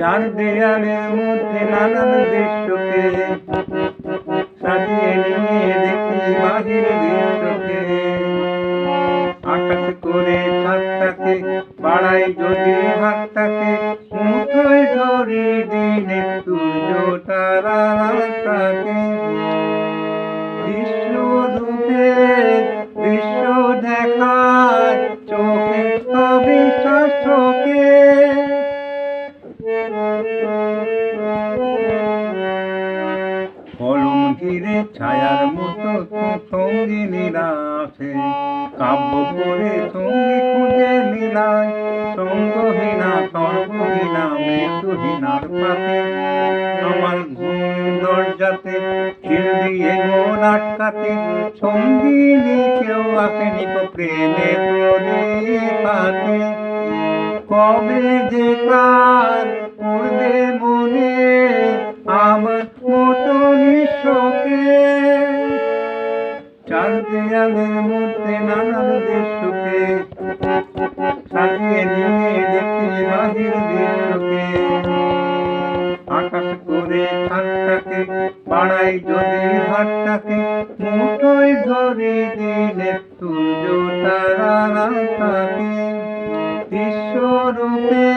চার দেয়ালের মধ্যে নানান দৃশ্যকে সাজিয়ে নিয়ে দেখি বাহির দৃশ্যকে। আকাশ করে ছাদটাকে বাড়াই যদি হাতটাকে, মুঠোয় ধরি দিনের সূর্য তারাটাকে। দৃশ্য রূপে দৃশ্য দেখায় চোখে অবিশ্বাস চোখে। কলম ঘিরে ছায়ার মতো সঙ্গিনীরা আছে, কাব্য করে সঙ্গী খুঁজে নিলায়। সঙ্গহীনা সর্বহীনা মৃত্যুহীনার পাশে, আমার ঘুমের দরজাতে খিল দিয়ে মন আটকাতে। সঙ্গিনী কেউ আসেনি তো প্রেমে পাতে। কবে যে কার পড়বে মনে আমার মতো নিঃশোকে। চার দেয়ালের মধ্যে নানান দৃশ্যকে সাজিয়ে নিয়ে দেখি বাহির দৃশ্যকে। আকাশ করে ছাদটাকে বাড়াই যদি হাতটাকে, মুঠোয় ধরে দিনের সূর্য তারাটাকে। দৃশ্য রূপে